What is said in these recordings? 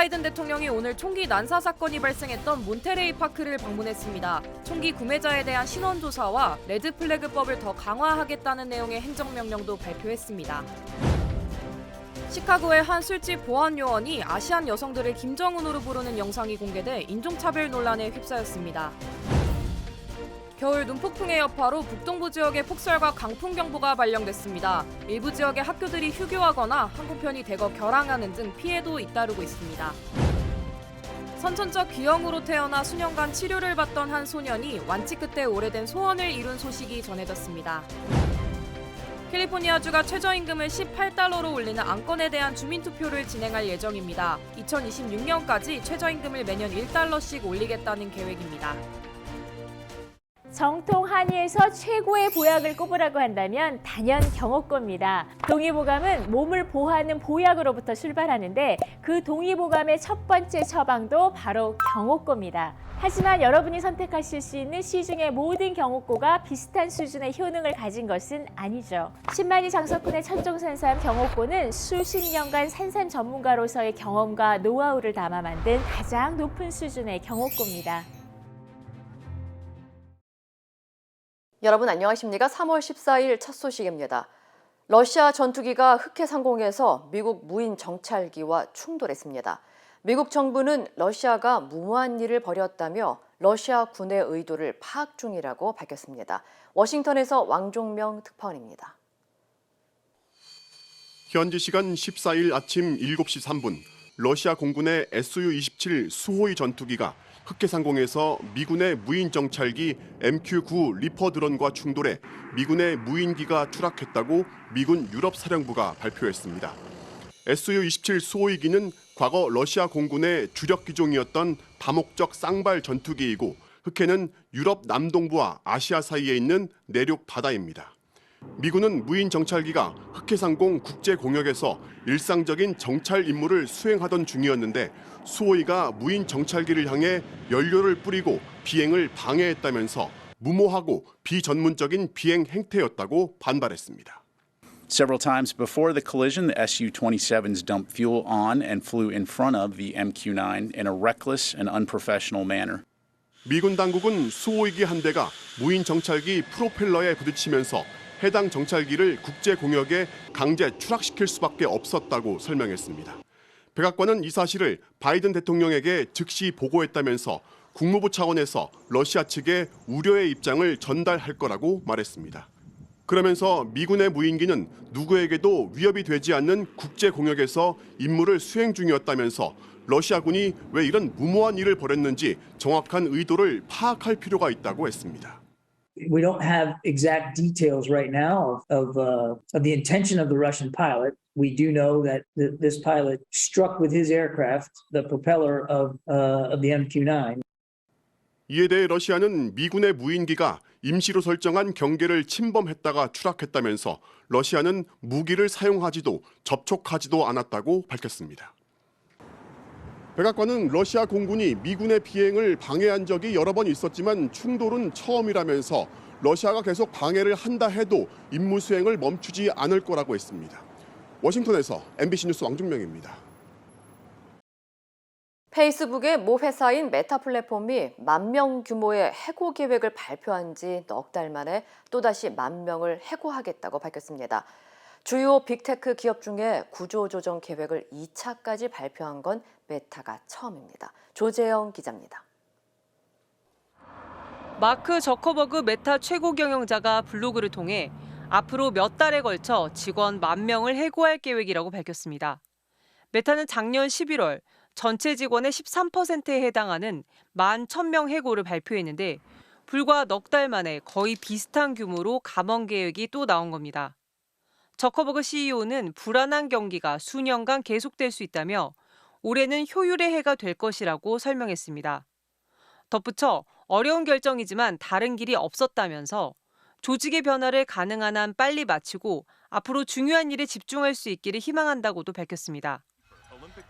바이든 대통령이 오늘 총기 난사 사건이 발생했던 몬테레이 파크를 방문했습니다. 총기 구매자에 대한 신원 조사와 레드 플래그법을 더 강화하겠다는 내용의 행정명령도 발표했습니다. 시카고의 한 술집 보안 요원이 아시안 여성들을 김정은으로 부르는 영상이 공개돼 인종차별 논란에 휩싸였습니다. 겨울 눈폭풍의 여파로 북동부 지역에 폭설과 강풍경보가 발령됐습니다. 일부 지역의 학교들이 휴교하거나 항공편이 대거 결항하는 등 피해도 잇따르고 있습니다. 선천적 귀형으로 태어나 수년간 치료를 받던 한 소년이 완치 끝에 오래된 소원을 이룬 소식이 전해졌습니다. 캘리포니아주가 최저임금을 18달러로 올리는 안건에 대한 주민투표를 진행할 예정입니다. 2026년까지 최저임금을 매년 1달러씩 올리겠다는 계획입니다. 정통 한의에서 최고의 보약을 꼽으라고 한다면 단연 경옥고입니다. 동의보감은 몸을 보호하는 보약으로부터 출발하는데 그 동의보감의 첫 번째 처방도 바로 경옥고입니다. 하지만 여러분이 선택하실 수 있는 시중의 모든 경옥고가 비슷한 수준의 효능을 가진 것은 아니죠. 10만이 장석군의 천종산삼 경옥고는 수십 년간 산삼 전문가로서의 경험과 노하우를 담아 만든 가장 높은 수준의 경옥고입니다. 여러분 안녕하십니까? 3월 14일 첫 소식입니다. 러시아 전투기가 흑해 상공에서 미국 무인 정찰기와 충돌했습니다. 미국 정부는 러시아가 무모한 일을 벌였다며 러시아 군의 의도를 파악 중이라고 밝혔습니다. 워싱턴에서 왕종명 특파원입니다. 현지 시간 14일 아침 7시 3분, 러시아 공군의 Su-27 수호위 전투기가 흑해 상공에서 미군의 무인 정찰기 MQ-9 리퍼 드론과 충돌해 미군의 무인기가 추락했다고 미군 유럽 사령부가 발표했습니다. Su-27 수호위기는 과거 러시아 공군의 주력 기종이었던 다목적 쌍발 전투기이고 흑해는 유럽 남동부와 아시아 사이에 있는 내륙 바다입니다. 미군은 무인 정찰기가 흑해상공 국제 공역에서 일상적인 정찰 임무를 수행하던 중이었는데 수호위가 무인 정찰기를 향해 연료를 뿌리고 비행을 방해했다면서 무모하고 비전문적인 비행 행태였다고 반발했습니다. Several times before the collision, the Su-27s dumped fuel on and flew in front of the MQ-9 in a reckless and unprofessional manner. 미군 당국은 수호위기 한 대가 무인 정찰기 프로펠러에 부딪히면서 해당 정찰기를 국제 공역에 강제 추락시킬 수밖에 없었다고 설명했습니다. 백악관은 이 사실을 바이든 대통령에게 즉시 보고했다면서 국무부 차원에서 러시아 측에 우려의 입장을 전달할 거라고 말했습니다. 그러면서 미군의 무인기는 누구에게도 위협이 되지 않는 국제 공역에서 임무를 수행 중이었다면서 러시아군이 왜 이런 무모한 일을 벌였는지 정확한 의도를 파악할 필요가 있다고 했습니다. We don't have exact details right now of the intention of the Russian pilot. We do know that this pilot struck with his aircraft the propeller of the MQ-9. 이에 대해 러시아는 미군의 무인기가 임시로 설정한 경계를 침범했다가 추락했다면서 러시아는 무기를 사용하지도 접촉하지도 않았다고 밝혔습니다. 백악관은 러시아 공군이 미군의 비행을 방해한 적이 여러 번 있었지만 충돌은 처음이라면서 러시아가 계속 방해를 한다 해도 임무 수행을 멈추지 않을 거라고 했습니다. 워싱턴에서 MBC 뉴스 왕중명입니다. 페이스북의 모 회사인 메타 플랫폼이 10,000명 규모의 해고 계획을 발표한 지 넉 달 만에 또다시 10,000명을 해고하겠다고 밝혔습니다. 주요 빅테크 기업 중에 구조조정 계획을 2차까지 발표한 건 메타가 처음입니다. 조재영 기자입니다. 마크 저커버그 메타 최고 경영자가 블로그를 통해 앞으로 몇 달에 걸쳐 직원 10,000명을 해고할 계획이라고 밝혔습니다. 메타는 작년 11월 전체 직원의 13%에 해당하는 11,000명 해고를 발표했는데 불과 넉 달 만에 거의 비슷한 규모로 감원 계획이 또 나온 겁니다. 저커버그 CEO는 불안한 경기가 수년간 계속될 수 있다며 올해는 효율의 해가 될 것이라고 설명했습니다. 덧붙여 어려운 결정이지만 다른 길이 없었다면서 조직의 변화를 가능한 한 빨리 마치고 앞으로 중요한 일에 집중할 수 있기를 희망한다고도 밝혔습니다.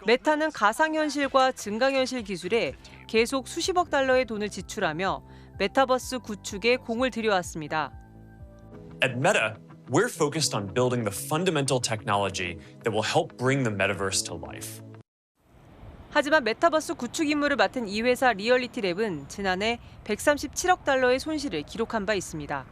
메타는 가상현실과 증강현실 기술에 계속 수십억 달러의 돈을 지출하며 메타버스 구축에 공을 들여왔습니다. At Meta, we're focused on building the fundamental technology that will help bring the metaverse to life. 하지만 메타버스 구축 임무를 맡은 이 회사 리얼리티랩은 지난해 137억 달러의 손실을 기록한 바 있습니다.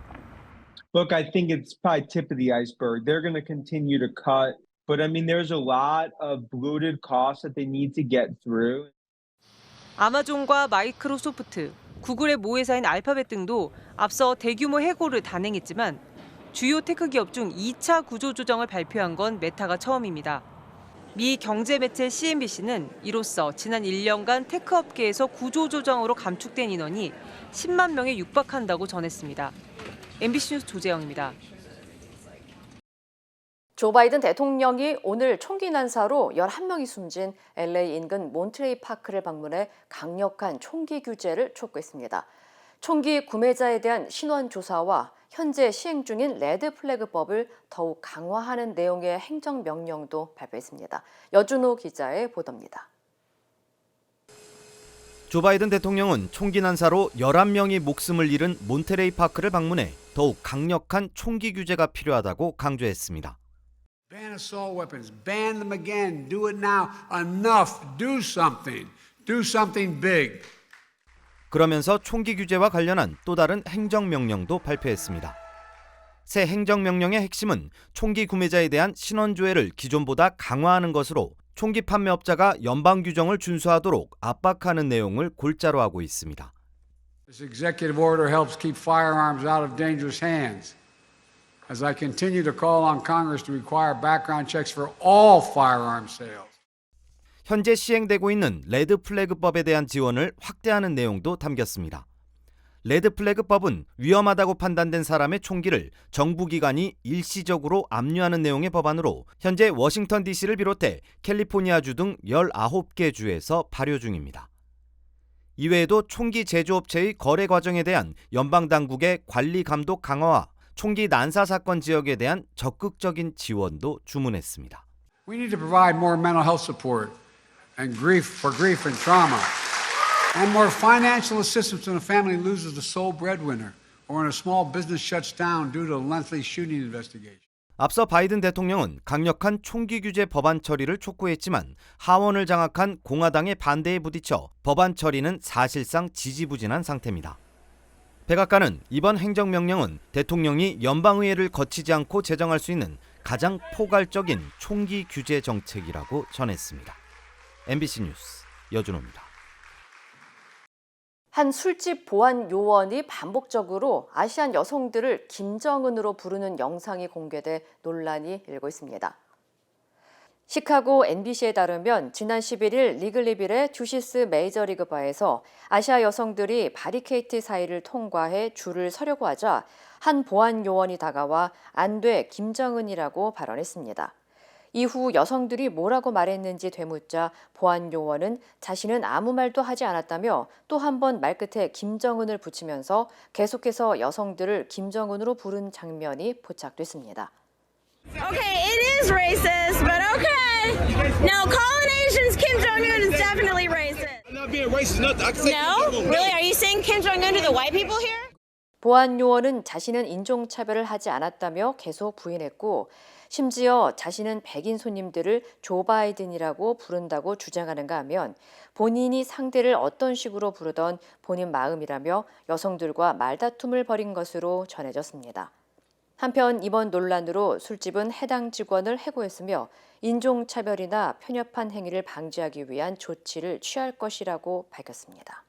Look, I think it's probably tip of the iceberg. They're going to continue to cut, but I mean, there's a lot of bloated costs that they need to get through. 아마존과 마이크로소프트, 구글의 모회사인 알파벳 등도 앞서 대규모 해고를 단행했지만 주요 테크 기업 중 2차 구조조정을 발표한 건 메타가 처음입니다. 미 경제 매체 CNBC는 이로써 지난 1년간 테크 업계에서 구조조정으로 감축된 인원이 10만 명에 육박한다고 전했습니다. MBC 뉴스 조재영입니다. 조 바이든 대통령이 오늘 총기 난사로 11명이 숨진 LA 인근 몬트레이 파크를 방문해 강력한 총기 규제를 촉구했습니다. 총기 구매자에 대한 신원 조사와 현재 시행 중인 레드 플래그법을 더욱 강화하는 내용의 행정명령도 발표했습니다. 여준호 기자의 보도입니다. 조 바이든 대통령은 총기 난사로 11명이 목숨을 잃은 몬테레이 파크를 방문해 더욱 강력한 총기 규제가 필요하다고 강조했습니다. Ban assault weapons. Ban them again. Do it now. Enough. Do something. Do something big. 그러면서 총기 규제와 관련한 또 다른 행정명령도 발표했습니다. 새 행정명령의 핵심은 총기 구매자에 대한 신원 조회를 기존보다 강화하는 것으로 총기 판매업자가 연방 규정을 준수하도록 압박하는 내용을 골자로 하고 있습니다. This executive order helps keep firearms out of dangerous hands. As I continue to call on Congress to require background checks for all firearm sales. 현재 시행되고 있는 레드 플래그법에 대한 지원을 확대하는 내용도 담겼습니다. 레드 플래그법은 위험하다고 판단된 사람의 총기를 정부기관이 일시적으로 압류하는 내용의 법안으로 현재 워싱턴 DC를 비롯해 캘리포니아주 등 19개 주에서 발효 중입니다. 이외에도 총기 제조업체의 거래 과정에 대한 연방당국의 관리 감독 강화와 총기 난사 사건 지역에 대한 적극적인 지원도 주문했습니다. We need to provide more mental health support and grief and trauma. And more financial assistance when a family loses the sole breadwinner or when a small business shuts down due to a lengthy shooting investigation. 앞서 바이든 대통령은 강력한 총기 규제 법안 처리를 촉구했지만 하원을 장악한 공화당의 반대에 부딪혀 법안 처리는 사실상 지지부진한 상태입니다. 백악관은 이번 행정명령은 대통령이 연방의회를 거치지 않고 제정할 수 있는 가장 포괄적인 총기 규제 정책이라고 전했습니다. MBC 뉴스 여준호입니다. 한 술집 보안 요원이 반복적으로 아시안 여성들을 김정은으로 부르는 영상이 공개돼 논란이 일고 있습니다. 시카고 NBC에 따르면 지난 11일 리글리빌의 듀시스 메이저리그 바에서 아시아 여성들이 바리케이트 사이를 통과해 줄을 서려고 하자 한 보안 요원이 다가와 안 돼 김정은이라고 발언했습니다. 이후 여성들이 뭐라고 말했는지 되묻자 보안 요원은 자신은 아무 말도 하지 않았다며 또 한 번 말끝에 김정은을 붙이면서 계속해서 여성들을 김정은으로 부른 장면이 포착됐습니다. Okay, it is racist, but okay. No, calling Asians Kim Jong-un is definitely racist. I'm not being racist. No? Really? Are you saying Kim Jong-un to the white people here? 보안 요원은 자신은 인종차별을 하지 않았다며 계속 부인했고 심지어 자신은 백인 손님들을 조 바이든이라고 부른다고 주장하는가 하면 본인이 상대를 어떤 식으로 부르던 본인 마음이라며 여성들과 말다툼을 벌인 것으로 전해졌습니다. 한편 이번 논란으로 술집은 해당 직원을 해고했으며 인종차별이나 편협한 행위를 방지하기 위한 조치를 취할 것이라고 밝혔습니다.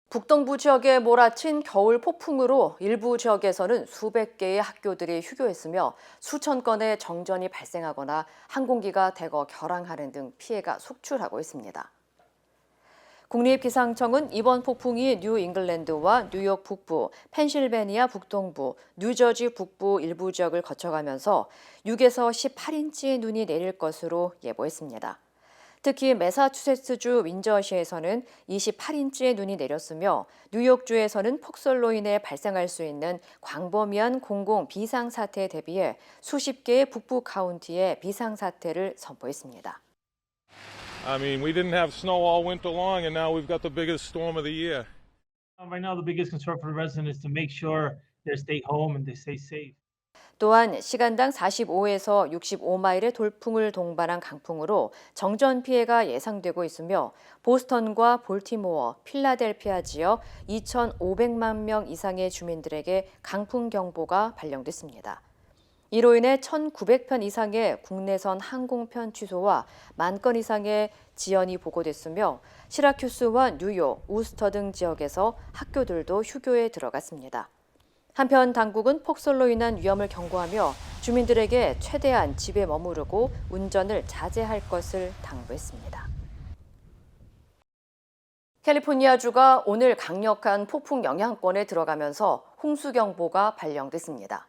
북동부 지역에 몰아친 겨울 폭풍으로 일부 지역에서는 수백 개의 학교들이 휴교했으며 수천 건의 정전이 발생하거나 항공기가 대거 결항하는 등 피해가 속출하고 있습니다. 국립기상청은 이번 폭풍이 뉴 잉글랜드와 뉴욕 북부, 펜실베니아 북동부, 뉴저지 북부 일부 지역을 거쳐가면서 6에서 18인치의 눈이 내릴 것으로 예보했습니다. 특히 매사추세츠주 윈저시에서는 28인치의 눈이 내렸으며 뉴욕주에서는 폭설로 인해 발생할 수 있는 광범위한 공공 비상사태에 대비해 수십 개의 북부 카운티에 비상사태를 선포했습니다. I mean, we didn't have snow all winter long, and now we've got the biggest storm of the year. Right now, the biggest concern for the residents is to make sure they stay home and they stay safe. 또한 시간당 45에서 65마일의 돌풍을 동반한 강풍으로 정전 피해가 예상되고 있으며 보스턴과 볼티모어, 필라델피아 지역 2,500만 명 이상의 주민들에게 강풍 경보가 발령됐습니다. 이로 인해 1,900편 이상의 국내선 항공편 취소와 10,000건 이상의 지연이 보고됐으며 시라큐스와 뉴욕, 우스터 등 지역에서 학교들도 휴교에 들어갔습니다. 한편 당국은 폭설로 인한 위험을 경고하며 주민들에게 최대한 집에 머무르고 운전을 자제할 것을 당부했습니다. 캘리포니아주가 오늘 강력한 폭풍 영향권에 들어가면서 홍수경보가 발령됐습니다.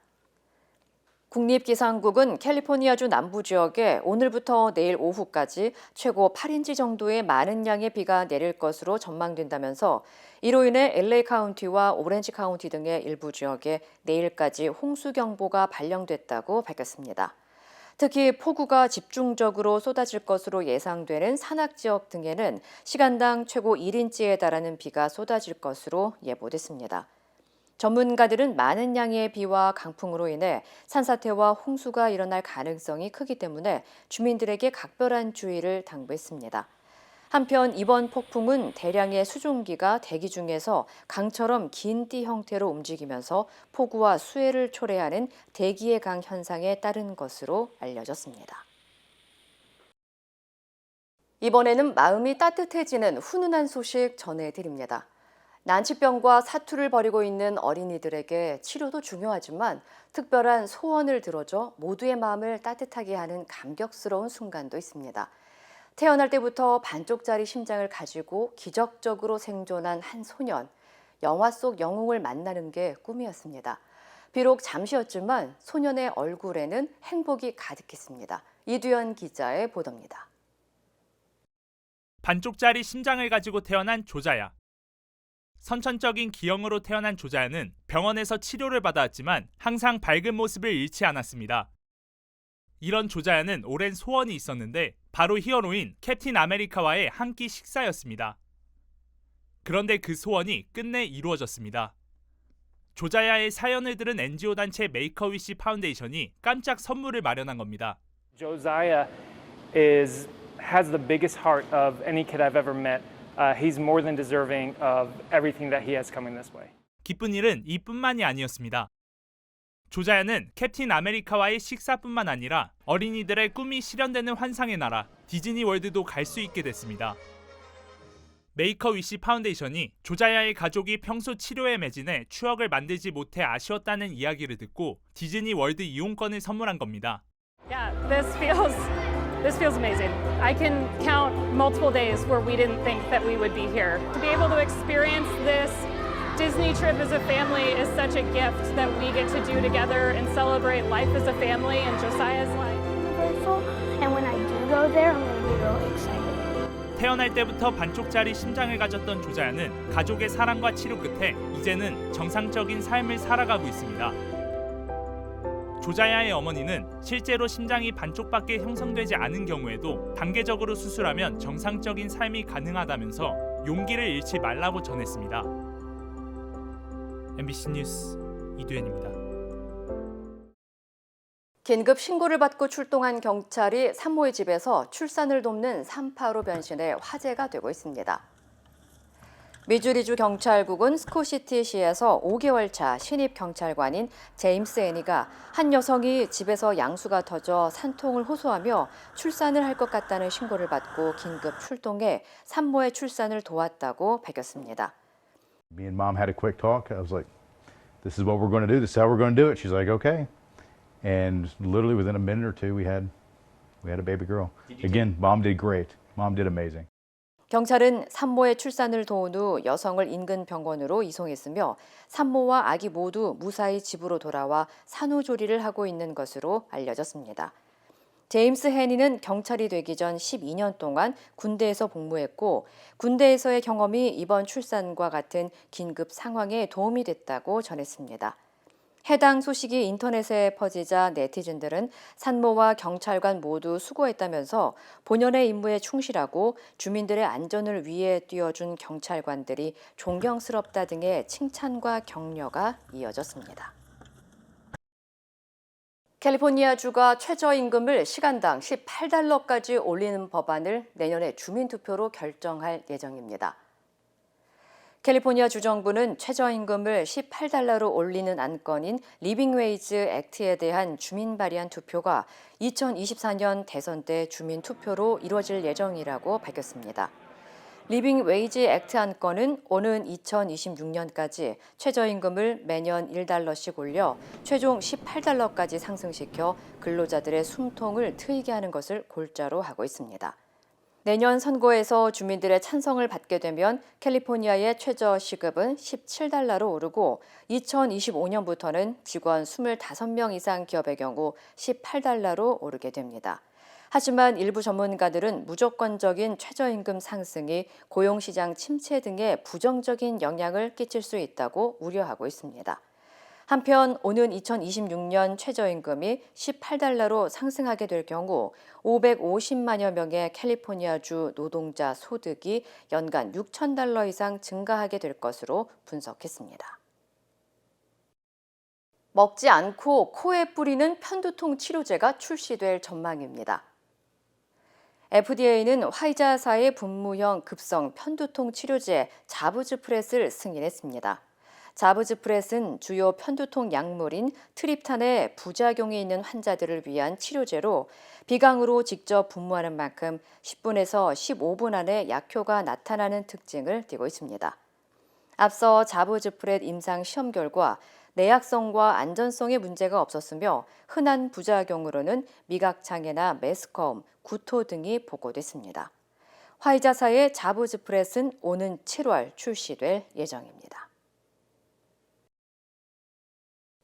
국립기상국은 캘리포니아주 남부 지역에 오늘부터 내일 오후까지 최고 8인치 정도의 많은 양의 비가 내릴 것으로 전망된다면서 이로 인해 LA 카운티와 오렌지 카운티 등의 일부 지역에 내일까지 홍수경보가 발령됐다고 밝혔습니다. 특히 폭우가 집중적으로 쏟아질 것으로 예상되는 산악 지역 등에는 시간당 최고 1인치에 달하는 비가 쏟아질 것으로 예보됐습니다. 전문가들은 많은 양의 비와 강풍으로 인해 산사태와 홍수가 일어날 가능성이 크기 때문에 주민들에게 각별한 주의를 당부했습니다. 한편 이번 폭풍은 대량의 수증기가 대기 중에서 강처럼 긴 띠 형태로 움직이면서 폭우와 수해를 초래하는 대기의 강 현상에 따른 것으로 알려졌습니다. 이번에는 마음이 따뜻해지는 훈훈한 소식 전해드립니다. 난치병과 사투를 벌이고 있는 어린이들에게 치료도 중요하지만 특별한 소원을 들어줘 모두의 마음을 따뜻하게 하는 감격스러운 순간도 있습니다. 태어날 때부터 반쪽짜리 심장을 가지고 기적적으로 생존한 한 소년, 영화 속 영웅을 만나는 게 꿈이었습니다. 비록 잠시였지만 소년의 얼굴에는 행복이 가득했습니다. 이두현 기자의 보도입니다. 반쪽짜리 심장을 가지고 태어난 조자야. 선천적인 기형으로 태어난 조자야는 병원에서 치료를 받아왔지만 항상 밝은 모습을 잃지 않았습니다. 이런 조자야는 오랜 소원이 있었는데 바로 히어로인 캡틴 아메리카와의 한 끼 식사였습니다. 그런데 그 소원이 끝내 이루어졌습니다. 조자야의 사연을 들은 NGO 단체 메이커 위시 파운데이션이 깜짝 선물을 마련한 겁니다. Josiah has the biggest heart of any kid I've ever met. He's more than deserving of everything that he has coming this way. 기쁜 일은 이뿐만이 아니었습니다. 조자야는 캡틴 아메리카와의 식사뿐만 아니라 어린이들의 꿈이 실현되는 환상의 나라 디즈니 월드도 갈 수 있게 됐습니다. 메이커 위시 파운데이션이 조자야의 가족이 평소 치료에 매진해 추억을 만들지 못해 아쉬웠다는 이야기를 듣고 디즈니 월드 이용권을 선물한 겁니다. Yeah, This feels amazing. I can count multiple days where we didn't think that we would be here. To be able to experience this Disney trip as a family is such a gift that we get to do together and celebrate life as a family and Josiah's life. I'm grateful, and when I do go there, I'm going to be really excited. 태어날 때부터 반쪽짜리 심장을 가졌던 조자야는 가족의 사랑과 치료 끝에 이제는 정상적인 삶을 살아가고 있습니다. 조자야의 어머니는 실제로 심장이 반쪽밖에 형성되지 않은 경우에도 단계적으로 수술하면 정상적인 삶이 가능하다면서 용기를 잃지 말라고 전했습니다. MBC 뉴스 이두현입니다. 긴급 신고를 받고 출동한 경찰이 산모의 집에서 출산을 돕는 산파로 변신해 화제가 되고 있습니다. 미주리주 경찰국은 스코시티시에서 5개월 차 신입 경찰관인 제임스 애니가 한 여성이 집에서 양수가 터져 산통을 호소하며 출산을 할 것 같다는 신고를 받고 긴급 출동해 산모의 출산을 도왔다고 밝혔습니다. Me and mom had a quick talk. I was like, this is what we're going to do. This is how we're going to do it. She's like, okay. And literally within a minute or two, we had a baby girl. Again, mom did great. Mom did amazing. 경찰은 산모의 출산을 도운 후 여성을 인근 병원으로 이송했으며 산모와 아기 모두 무사히 집으로 돌아와 산후조리를 하고 있는 것으로 알려졌습니다. 제임스 해니는 경찰이 되기 전 12년 동안 군대에서 복무했고 군대에서의 경험이 이번 출산과 같은 긴급 상황에 도움이 됐다고 전했습니다. 해당 소식이 인터넷에 퍼지자 네티즌들은 산모와 경찰관 모두 수고했다면서 본연의 임무에 충실하고 주민들의 안전을 위해 뛰어준 경찰관들이 존경스럽다 등의 칭찬과 격려가 이어졌습니다. 캘리포니아주가 최저임금을 시간당 18달러까지 올리는 법안을 내년에 주민투표로 결정할 예정입니다. 캘리포니아 주정부는 최저임금을 18달러로 올리는 안건인 리빙 웨이즈 액트에 대한 주민 발의안 투표가 2024년 대선 때 주민 투표로 이루어질 예정이라고 밝혔습니다. 리빙 웨이즈 액트 안건은 오는 2026년까지 최저임금을 매년 1달러씩 올려 최종 18달러까지 상승시켜 근로자들의 숨통을 트이게 하는 것을 골자로 하고 있습니다. 내년 선거에서 주민들의 찬성을 받게 되면 캘리포니아의 최저 시급은 17달러로 오르고 2025년부터는 직원 25명 이상 기업의 경우 18달러로 오르게 됩니다. 하지만 일부 전문가들은 무조건적인 최저임금 상승이 고용시장 침체 등에 부정적인 영향을 끼칠 수 있다고 우려하고 있습니다. 한편 오는 2026년 최저임금이 18달러로 상승하게 될 경우 550만여 명의 캘리포니아주 노동자 소득이 연간 6,000달러 이상 증가하게 될 것으로 분석했습니다. 먹지 않고 코에 뿌리는 편두통 치료제가 출시될 전망입니다. FDA는 화이자사의 분무형 급성 편두통 치료제 자부즈프렛을 승인했습니다. 자부즈프렛은 주요 편두통 약물인 트립탄의 부작용이 있는 환자들을 위한 치료제로 비강으로 직접 분무하는 만큼 10분에서 15분 안에 약효가 나타나는 특징을 띠고 있습니다. 앞서 자부즈프렛 임상 시험 결과 내약성과 안전성에 문제가 없었으며 흔한 부작용으로는 미각장애나 메스꺼움, 구토 등이 보고됐습니다. 화이자사의 자부즈프렛은 오는 7월 출시될 예정입니다.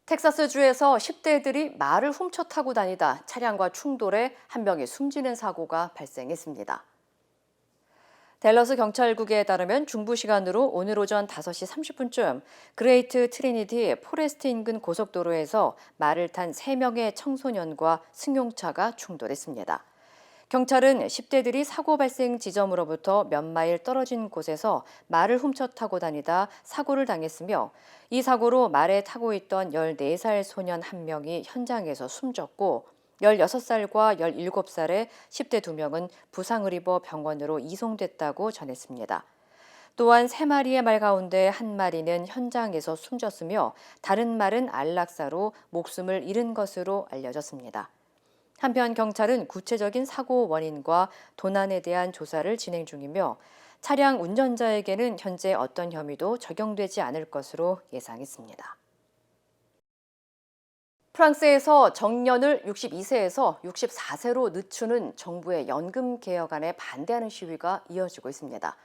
텍사스주에서 10대들이 말을 훔쳐 타고 다니다 차량과 충돌해 한 명이 숨지는 사고가 발생했습니다. 댈러스 경찰국에 따르면 중부 시간으로 오늘 오전 5시 30분쯤 그레이트 트리니티 포레스트 인근 고속도로에서 말을 탄 3명의 청소년과 승용차가 충돌했습니다. 경찰은 10대들이 사고 발생 지점으로부터 몇 마일 떨어진 곳에서 말을 훔쳐 타고 다니다 사고를 당했으며 이 사고로 말에 타고 있던 14살 소년 1명이 현장에서 숨졌고 16살과 17살의 10대 2명은 부상을 입어 병원으로 이송됐다고 전했습니다. 또한 3마리의 말 가운데 1마리는 현장에서 숨졌으며 다른 말은 안락사로 목숨을 잃은 것으로 알려졌습니다. 한편 경찰은 구체적인 사고 원인과 도난에 대한 조사를 진행 중이며 차량 운전자에게는 현재 어떤 혐의도 적용되지 않을 것으로 예상했습니다. 프랑스에서 정년을 62세에서 64세로 늦추는 정부의 연금 개혁안에 반대하는 시위가 이어지고 있습니다.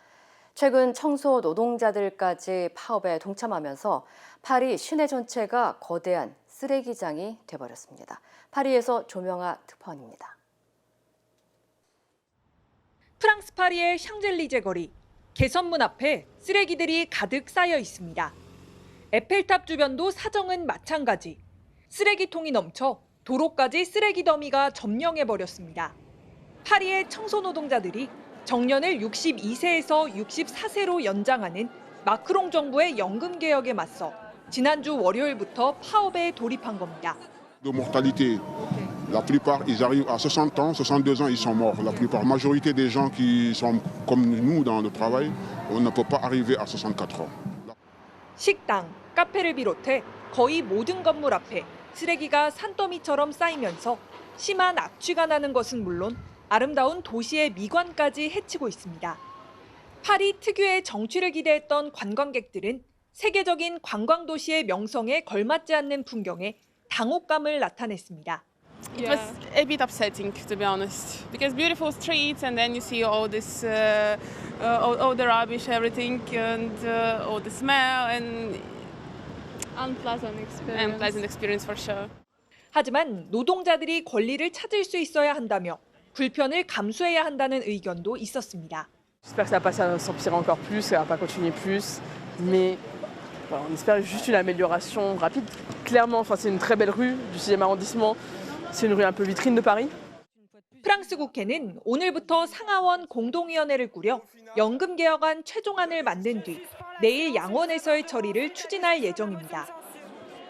최근 청소 노동자들까지 파업에 동참하면서 파리 시내 전체가 거대한 쓰레기장이 돼버렸습니다. 파리에서 조명아 특파원입니다. 프랑스 파리의 샹젤리제 거리, 개선문 앞에 쓰레기들이 가득 쌓여 있습니다. 에펠탑 주변도 사정은 마찬가지. 쓰레기통이 넘쳐 도로까지 쓰레기 더미가 점령해버렸습니다. 파리의 청소 노동자들이 정년을 62세에서 64세로 연장하는 마크롱 정부의 연금 개혁에 맞서 지난주 월요일부터 파업에 돌입한 겁니다. De mortalité. La plupart, ils arrivent à 60 ans, 62 ans, ils sont morts. La plupart, majorité des gens qui sont comme nous dans le travail, on ne peut pas arriver à 64 ans. 식당, 카페를 비롯해 거의 모든 건물 앞에 쓰레기가 산더미처럼 쌓이면서 심한 악취가 나는 것은 물론 아름다운 도시의 미관까지 해치고 있습니다. 파리 특유의 정취를 기대했던 관광객들은 세계적인 관광 도시의 명성에 걸맞지 않는 풍경에 당혹감을 나타냈습니다. It was a bit upsetting, to be honest, because beautiful streets, and then you see all this, all the rubbish, everything, and all the smell, and unpleasant experience for sure. 하지만 노동자들이 권리를 찾을 수 있어야 한다며 불편을 감수해야 한다는 의견도 있었습니다. J'espère que ça va pas s'empirer encore plus, ça va pas continuer plus, mais voilà, on espère juste une amélioration rapide. Clairement, enfin, c'est une très belle rue du 6e arrondissement. C'est une rue un peu vitrine de Paris. 프랑스 국회는 오늘부터 상하원 공동위원회를 꾸려 연금 개혁안 최종안을 만든 뒤 내일 양원에서의 처리를 추진할 예정입니다.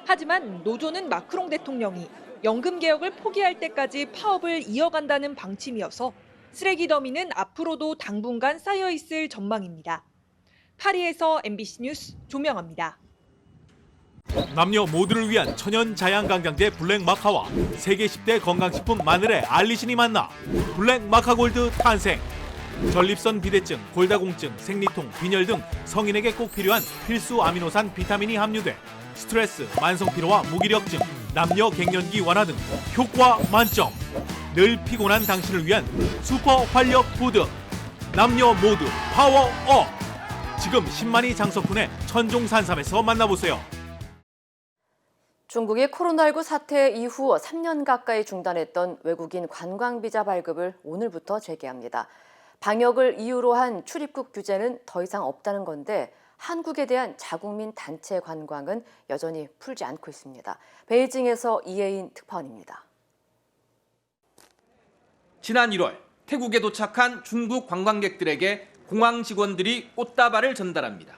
하지만 노조는 마크롱 대통령이 연금 개혁을 포기할 때까지 파업을 이어간다는 방침이어서 쓰레기 더미는 앞으로도 당분간 쌓여 있을 전망입니다. 파리에서 MBC 뉴스 조명아입니다. 남녀 모두를 위한 천연 자양강장제 블랙 마카와 세계 10대 건강식품 마늘의 알리신이 만나 블랙 마카골드 탄생. 전립선 비대증, 골다공증, 생리통, 빈혈 등 성인에게 꼭 필요한 필수 아미노산 비타민이 함유돼 스트레스, 만성피로와 무기력증, 남녀 갱년기 완화 등 효과 만점. 늘 피곤한 당신을 위한 슈퍼 활력 푸드. 남녀 모두 파워업. 지금 10만이 장석훈의 천종산삼에서 만나보세요. 중국이 코로나19 사태 이후 3년 가까이 중단했던 외국인 관광비자 발급을 오늘부터 재개합니다. 방역을 이유로 한 출입국 규제는 더 이상 없다는 건데 한국에 대한 자국민 단체 관광은 여전히 풀지 않고 있습니다. 베이징에서 이혜인 특파원입니다. 지난 1월 태국에 도착한 중국 관광객들에게 공항 직원들이 꽃다발을 전달합니다.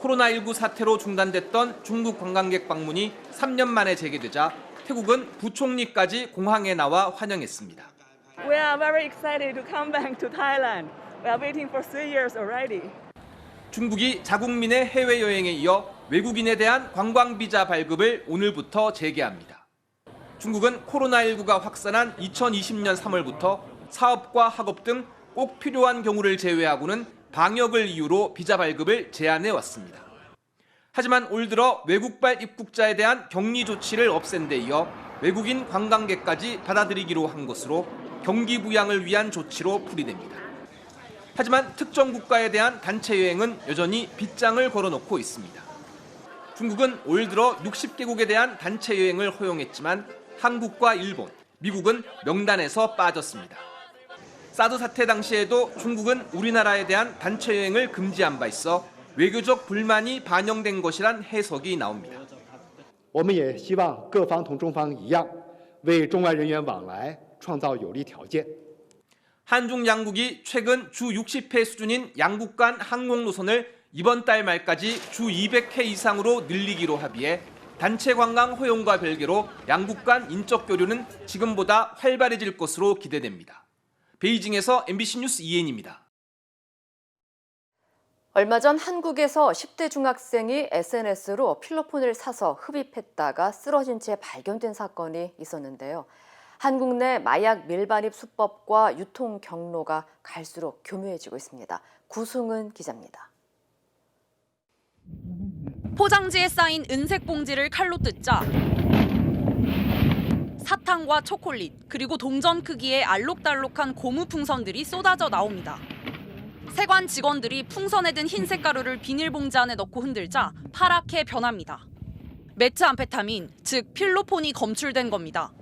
코로나19 사태로 중단됐던 중국 관광객 방문이 3년 만에 재개되자 태국은 부총리까지 공항에 나와 환영했습니다. We are very excited to come back to Thailand. We are waiting for 3 years already. 중국이 자국민의 해외여행에 이어 외국인에 대한 관광비자 발급을 오늘부터 재개합니다. 중국은 코로나19가 확산한 2020년 3월부터 사업과 학업 등 꼭 필요한 경우를 제외하고는 방역을 이유로 비자 발급을 제한해 왔습니다. 하지만 올 들어 외국발 입국자에 대한 격리 조치를 없앤 데 이어 외국인 관광객까지 받아들이기로 한 것으로 경기 부양을 위한 조치로 풀이됩니다. 하지만 특정 국가에 대한 단체 여행은 여전히 빗장을 걸어놓고 있습니다. 중국은 올 들어 60개국에 대한 단체 여행을 허용했지만 한국과 일본, 미국은 명단에서 빠졌습니다. 사드 사태 당시에도 중국은 우리나라에 대한 단체 여행을 금지한 바 있어 외교적 불만이 반영된 것이란 해석이 나옵니다. 我们也希望各方同中方一样为中外人员往来创造有利条件. 한중 양국이 최근 주 60회 수준인 양국 간 항공 노선을 이번 달 말까지 주 200회 이상으로 늘리기로 합의해 단체 관광 허용과 별개로 양국 간 인적 교류는 지금보다 활발해질 것으로 기대됩니다. 베이징에서 MBC 뉴스 이혜인입니다. 얼마 전 한국에서 10대 중학생이 SNS로 필로폰을 사서 흡입했다가 쓰러진 채 발견된 사건이 있었는데요. 한국 내 마약 밀반입 수법과 유통 경로가 갈수록 교묘해지고 있습니다. 구승은 기자입니다. 포장지에 쌓인 은색 봉지를 칼로 뜯자 사탕과 초콜릿 그리고 동전 크기의 알록달록한 고무 풍선들이 쏟아져 나옵니다. 세관 직원들이 풍선에 든 흰색 가루를 비닐봉지 안에 넣고 흔들자 파랗게 변합니다. 메트암페타민, 즉 필로폰이 검출된 겁니다.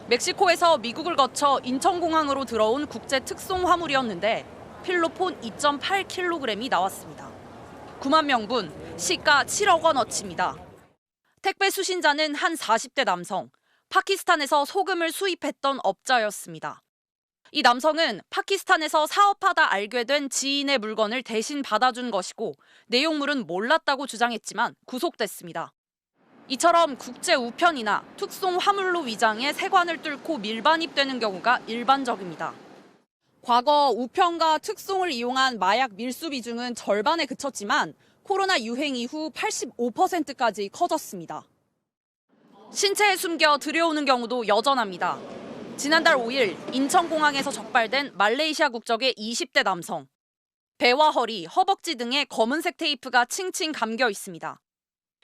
멕시코에서 미국을 거쳐 인천공항으로 들어온 국제 특송 화물이었는데 필로폰 2.8kg이 나왔습니다. 9만 명분, 시가 7억 원어치입니다. 택배 수신자는 한 40대 남성, 파키스탄에서 소금을 수입했던 업자였습니다. 이 남성은 파키스탄에서 사업하다 알게 된 지인의 물건을 대신 받아준 것이고 내용물은 몰랐다고 주장했지만 구속됐습니다. 이처럼 국제 우편이나 특송 화물로 위장해 세관을 뚫고 밀반입되는 경우가 일반적입니다. 과거 우편과 특송을 이용한 마약 밀수 비중은 절반에 그쳤지만 코로나 유행 이후 85%까지 커졌습니다. 신체에 숨겨 들여오는 경우도 여전합니다. 지난달 5일 인천공항에서 적발된 말레이시아 국적의 20대 남성. 배와 허리, 허벅지 등에 검은색 테이프가 칭칭 감겨 있습니다.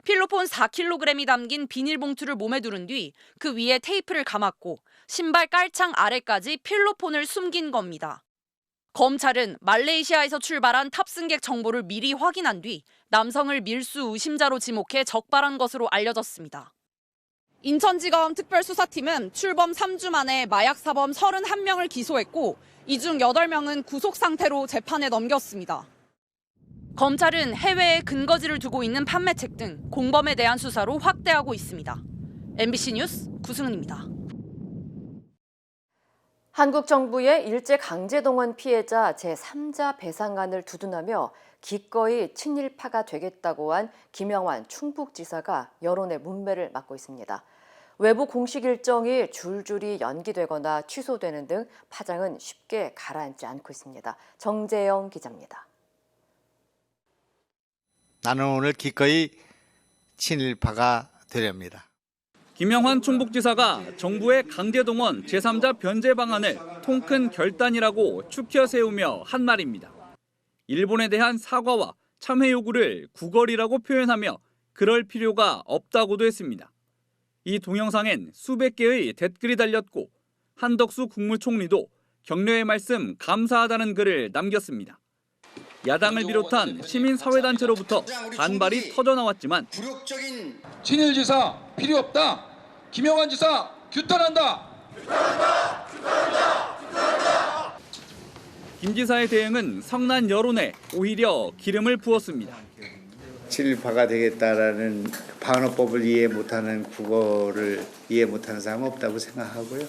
필로폰 4kg이 담긴 비닐봉투를 몸에 두른 뒤 그 위에 테이프를 감았고 신발 깔창 아래까지 필로폰을 숨긴 겁니다. 검찰은 말레이시아에서 출발한 탑승객 정보를 미리 확인한 뒤 남성을 밀수 의심자로 지목해 적발한 것으로 알려졌습니다. 인천지검 특별수사팀은 출범 3주 만에 마약 사범 31명을 기소했고 이 중 8명은 구속 상태로 재판에 넘겼습니다. 검찰은 해외에 근거지를 두고 있는 판매책 등 공범에 대한 수사로 확대하고 있습니다. MBC 뉴스 구승은입니다. 한국 정부의 일제강제동원 피해자 제3자 배상안을 두둔하며 기꺼이 친일파가 되겠다고 한 김영환 충북지사가 여론의 문매를 맞고 있습니다. 외부 공식 일정이 줄줄이 연기되거나 취소되는 등 파장은 쉽게 가라앉지 않고 있습니다. 정재영 기자입니다. 나는 오늘 기꺼이 친일파가 되렵니다. 김영환 충북지사가 정부의 강제동원 제3자 변제 방안을 통큰 결단이라고 추켜 세우며 한 말입니다. 일본에 대한 사과와 참회 요구를 구걸이라고 표현하며 그럴 필요가 없다고도 했습니다. 이 동영상엔 수백 개의 댓글이 달렸고 한덕수 국무총리도 격려의 말씀 감사하다는 글을 남겼습니다. 야당을 비롯한 시민사회단체로부터 반발이 터져나왔지만 친일지사 필요 없다. 김영환 지사 규탄한다. 김 지사의 대응은 성난 여론에 오히려 기름을 부었습니다. 친일파가 되겠다라는 방어법을 이해 못하는 국어를 이해 못하는 사람은 없다고 생각하고요.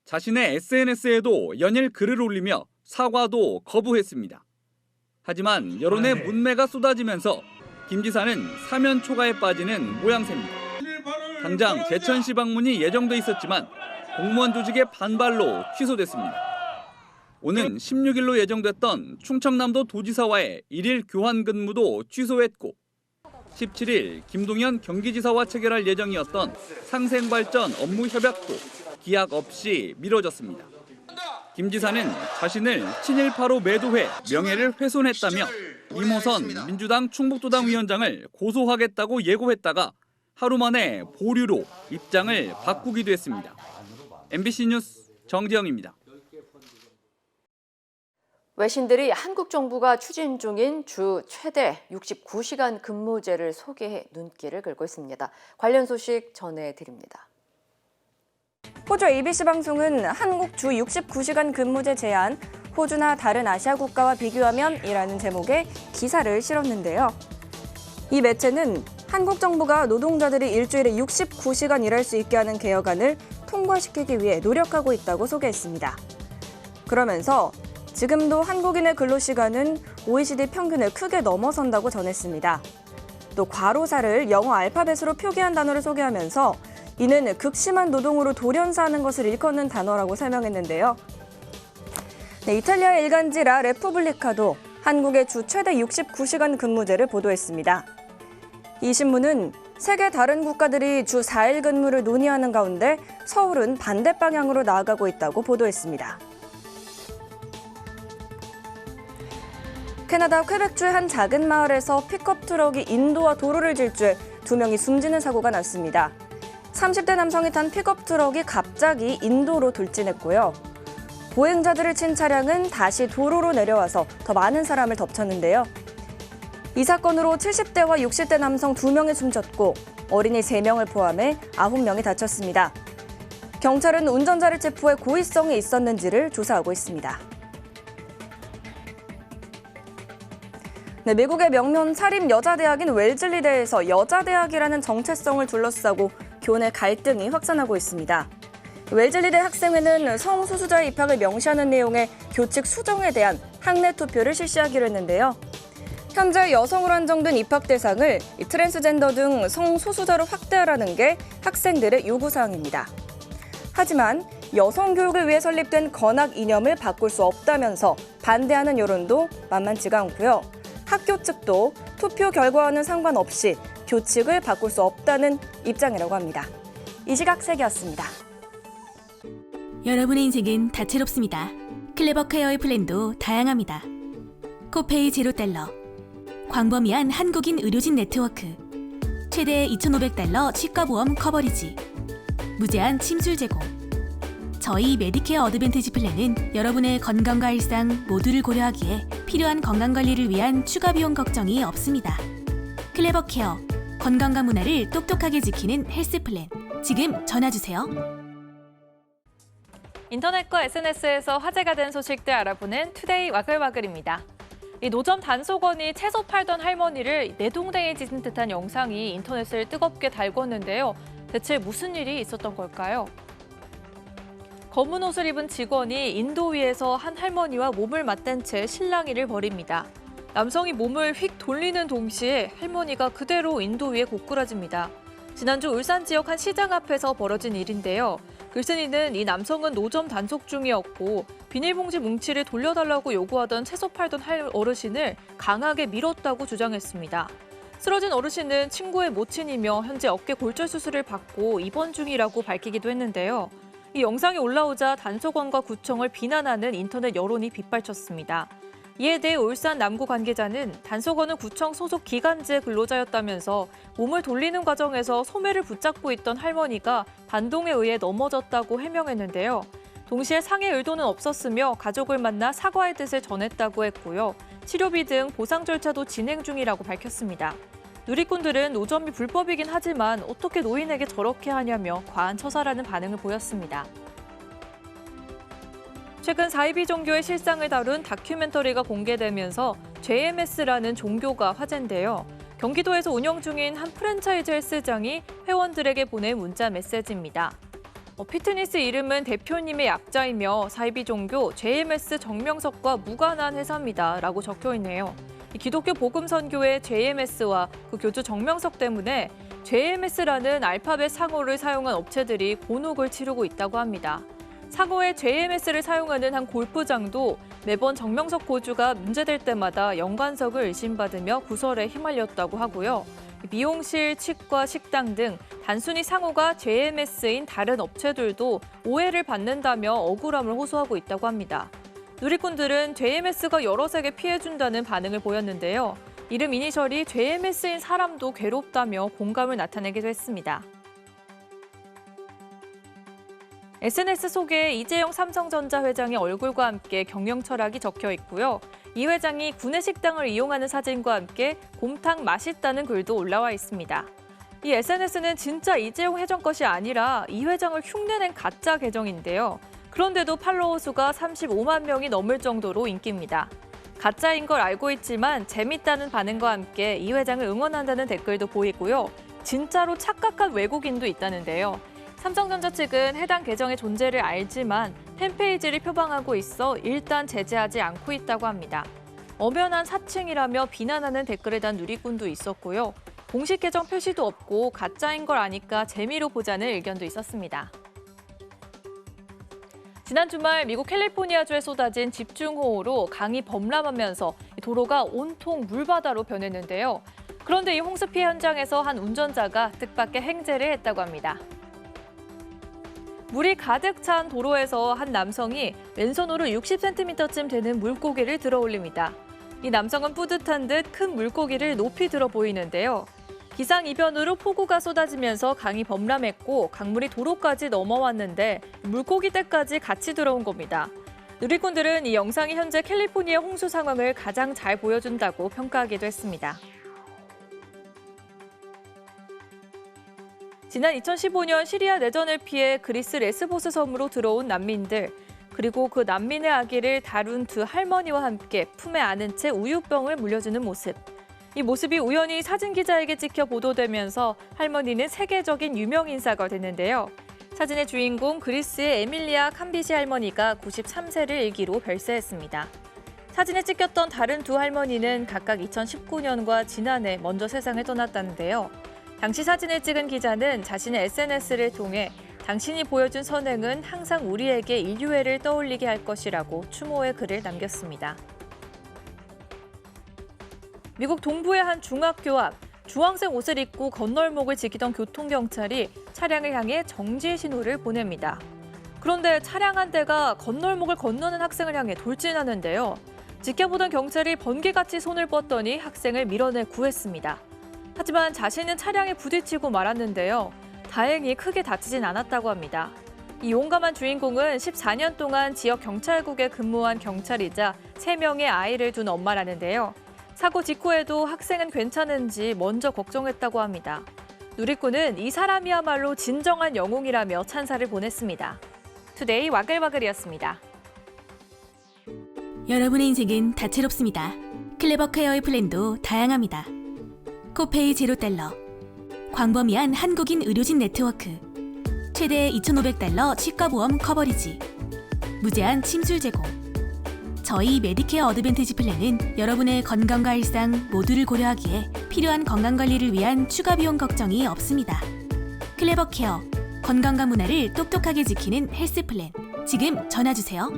자신의 SNS에도 연일 글을 올리며 사과도 거부했습니다. 하지만 여론의 문매가 쏟아지면서 김 지사는 사면 초가에 빠지는 모양새입니다. 당장 제천시 방문이 예정돼 있었지만 공무원 조직의 반발로 취소됐습니다. 오는 16일로 예정됐던 충청남도 도지사와의 1일 교환 근무도 취소했고 17일 김동연 경기지사와 체결할 예정이었던 상생발전 업무 협약도 기약 없이 미뤄졌습니다. 김 지사는 자신을 친일파로 매도해 명예를 훼손했다며 이모선 민주당 충북도당 위원장을 고소하겠다고 예고했다가 하루 만에 보류로 입장을 바꾸기도 했습니다. MBC 뉴스 정재영입니다. 외신들이 한국 정부가 추진 중인 주 최대 69시간 근무제를 소개해 눈길을 끌고 있습니다. 관련 소식 전해드립니다. 호주 ABC 방송은 한국 주 69시간 근무제 제한, 호주나 다른 아시아 국가와 비교하면 이라는 제목의 기사를 실었는데요. 이 매체는 한국 정부가 노동자들이 일주일에 69시간 일할 수 있게 하는 개혁안을 통과시키기 위해 노력하고 있다고 소개했습니다. 그러면서 지금도 한국인의 근로시간은 OECD 평균을 크게 넘어선다고 전했습니다. 또 과로사를 영어 알파벳으로 표기한 단어를 소개하면서 이는 극심한 노동으로 돌연사하는 것을 일컫는 단어라고 설명했는데요. 이탈리아의 일간지 라 레푸블리카도 한국의 주 최대 69시간 근무제를 보도했습니다. 이 신문은 세계 다른 국가들이 주 4일 근무를 논의하는 가운데 서울은 반대 방향으로 나아가고 있다고 보도했습니다. 캐나다 퀘벡주의 한 작은 마을에서 픽업 트럭이 인도와 도로를 질주해 2명이 숨지는 사고가 났습니다. 30대 남성이 탄 픽업 트럭이 갑자기 인도로 돌진했고요. 보행자들을 친 차량은 다시 도로로 내려와서 더 많은 사람을 덮쳤는데요. 이 사건으로 70대와 60대 남성 2명이 숨졌고 어린이 3명을 포함해 9명이 다쳤습니다. 경찰은 운전자를 체포해 고의성이 있었는지를 조사하고 있습니다. 미국의 명문 사립여자대학인 웰즐리대에서 여자대학이라는 정체성을 둘러싸고 교내 갈등이 확산하고 있습니다. 웰즐리대 학생회는 성소수자의 입학을 명시하는 내용의 교칙 수정에 대한 학내 투표를 실시하기로 했는데요. 현재 여성으로 한정된 입학 대상을 트랜스젠더 등 성소수자로 확대하라는 게 학생들의 요구사항입니다. 하지만 여성 교육을 위해 설립된 건학 이념을 바꿀 수 없다면서 반대하는 여론도 만만치가 않고요. 학교 측도 투표 결과와는 상관없이 교칙을 바꿀 수 없다는 입장이라고 합니다. 이 시각 세계였습니다. 여러분의 인생은 다채롭습니다. 클레버 케어의 플랜도 다양합니다. 코페이 $0, 광범위한 한국인 의료진 네트워크, 최대 $2,500 치과보험 커버리지, 무제한 침술 제공. 저희 메디케어 어드밴티지 플랜은 여러분의 건강과 일상 모두를 고려하기에 필요한 건강관리를 위한 추가 비용 걱정이 없습니다. 클레버 케어, 건강과 문화를 똑똑하게 지키는 헬스 플랜. 지금 전화주세요. 인터넷과 SNS에서 화제가 된 소식들 알아보는 투데이 와글와글입니다. 이 노점 단속원이 채소 팔던 할머니를 내동댕이 찢은 듯한 영상이 인터넷을 뜨겁게 달궜는데요. 대체 무슨 일이 있었던 걸까요? 검은 옷을 입은 직원이 인도 위에서 한 할머니와 몸을 맞댄 채 실랑이를 벌입니다. 남성이 몸을 휙 돌리는 동시에 할머니가 그대로 인도 위에 고꾸라집니다. 지난주 울산 지역 한 시장 앞에서 벌어진 일인데요. 글쓴이는 이 남성은 노점 단속 중이었고 비닐봉지 뭉치를 돌려달라고 요구하던 채소 팔던 어르신을 강하게 밀었다고 주장했습니다. 쓰러진 어르신은 친구의 모친이며 현재 어깨 골절 수술을 받고 입원 중이라고 밝히기도 했는데요. 이 영상이 올라오자 단속원과 구청을 비난하는 인터넷 여론이 빗발쳤습니다. 이에 대해 울산 남구 관계자는 단속원은 구청 소속 기간제 근로자였다면서 몸을 돌리는 과정에서 소매를 붙잡고 있던 할머니가 반동에 의해 넘어졌다고 해명했는데요. 동시에 상해 의도는 없었으며 가족을 만나 사과의 뜻을 전했다고 했고요. 치료비 등 보상 절차도 진행 중이라고 밝혔습니다. 누리꾼들은 노점이 불법이긴 하지만 어떻게 노인에게 저렇게 하냐며 과한 처사라는 반응을 보였습니다. 최근 사이비 종교의 실상을 다룬 다큐멘터리가 공개되면서 JMS라는 종교가 화제인데요. 경기도에서 운영 중인 한 프랜차이즈 헬스장이 회원들에게 보낸 문자 메시지입니다. 피트니스 이름은 대표님의 약자이며 사이비 종교 JMS 정명석과 무관한 회사입니다. 라고 적혀 있네요. 기독교 복음선교회 JMS와 그 교주 정명석 때문에 JMS라는 알파벳 상호를 사용한 업체들이 곤혹을 치르고 있다고 합니다. 상호에 JMS를 사용하는 한 골프장도 매번 정명석 고주가 문제될 때마다 연관석을 의심받으며 구설에 휘말렸다고 하고요. 미용실, 치과, 식당 등 단순히 상호가 JMS인 다른 업체들도 오해를 받는다며 억울함을 호소하고 있다고 합니다. 누리꾼들은 JMS가 여럿에게 피해준다는 반응을 보였는데요. 이름 이니셜이 JMS인 사람도 괴롭다며 공감을 나타내기도 했습니다. SNS 속에 이재용 삼성전자 회장의 얼굴과 함께 경영 철학이 적혀 있고요. 이 회장이 구내식당을 이용하는 사진과 함께 곰탕 맛있다는 글도 올라와 있습니다. 이 SNS는 진짜 이재용 회장 것이 아니라 이 회장을 흉내낸 가짜 계정인데요. 그런데도 팔로워 수가 35만 명이 넘을 정도로 인기입니다. 가짜인 걸 알고 있지만 재밌다는 반응과 함께 이 회장을 응원한다는 댓글도 보이고요. 진짜로 착각한 외국인도 있다는데요. 삼성전자 측은 해당 계정의 존재를 알지만 팬페이지를 표방하고 있어 일단 제재하지 않고 있다고 합니다. 엄연한 사칭이라며 비난하는 댓글에 단 누리꾼도 있었고요. 공식 계정 표시도 없고 가짜인 걸 아니까 재미로 보자는 의견도 있었습니다. 지난 주말 미국 캘리포니아주에 쏟아진 집중호우로 강이 범람하면서 도로가 온통 물바다로 변했는데요. 그런데 이 홍수 피해 현장에서 한 운전자가 뜻밖의 행제를 했다고 합니다. 물이 가득 찬 도로에서 한 남성이 왼손으로 60cm쯤 되는 물고기를 들어 올립니다. 이 남성은 뿌듯한 듯 큰 물고기를 높이 들어 보이는데요. 기상이변으로 폭우가 쏟아지면서 강이 범람했고 강물이 도로까지 넘어왔는데 물고기 떼까지 같이 들어온 겁니다. 누리꾼들은 이 영상이 현재 캘리포니아 홍수 상황을 가장 잘 보여준다고 평가하기도 했습니다. 지난 2015년 시리아 내전을 피해 그리스 레스보스 섬으로 들어온 난민들, 그리고 그 난민의 아기를 다룬 두 할머니와 함께 품에 안은 채 우유병을 물려주는 모습. 이 모습이 우연히 사진 기자에게 찍혀 보도되면서 할머니는 세계적인 유명 인사가 됐는데요. 사진의 주인공 그리스의 에밀리아 캄비시 할머니가 93세를 일기로 별세했습니다. 사진에 찍혔던 다른 두 할머니는 각각 2019년과 지난해 먼저 세상을 떠났다는데요. 당시 사진을 찍은 기자는 자신의 SNS를 통해 당신이 보여준 선행은 항상 우리에게 인류애를 떠올리게 할 것이라고 추모의 글을 남겼습니다. 미국 동부의 한 중학교 앞, 주황색 옷을 입고 건널목을 지키던 교통경찰이 차량을 향해 정지 신호를 보냅니다. 그런데 차량 한 대가 건널목을 건너는 학생을 향해 돌진하는데요. 지켜보던 경찰이 번개같이 손을 뻗더니 학생을 밀어내 구했습니다. 하지만 자신은 차량에 부딪히고 말았는데요. 다행히 크게 다치진 않았다고 합니다. 이 용감한 주인공은 14년 동안 지역 경찰국에 근무한 경찰이자 3명의 아이를 둔 엄마라는데요. 사고 직후에도 학생은 괜찮은지 먼저 걱정했다고 합니다. 누리꾼은 이 사람이야말로 진정한 영웅이라며 찬사를 보냈습니다. 투데이 와글와글이었습니다. 여러분의 인생은 다채롭습니다. 클레버 케어의 플랜도 다양합니다. 코페이 $0, 광범위한 한국인 의료진 네트워크, 최대 $2,500 치과보험 커버리지, 무제한 침술 제공. 저희 메디케어 어드밴티지 플랜은 여러분의 건강과 일상 모두를 고려하기에 필요한 건강관리를 위한 추가 비용 걱정이 없습니다. 클레버 케어, 건강과 문화를 똑똑하게 지키는 헬스 플랜. 지금 전화 주세요.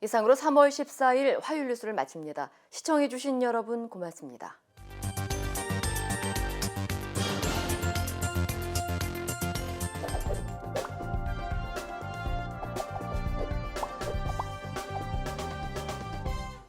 이상으로 3월 14일 화요일 뉴스를 마칩니다. 시청해주신 여러분 고맙습니다.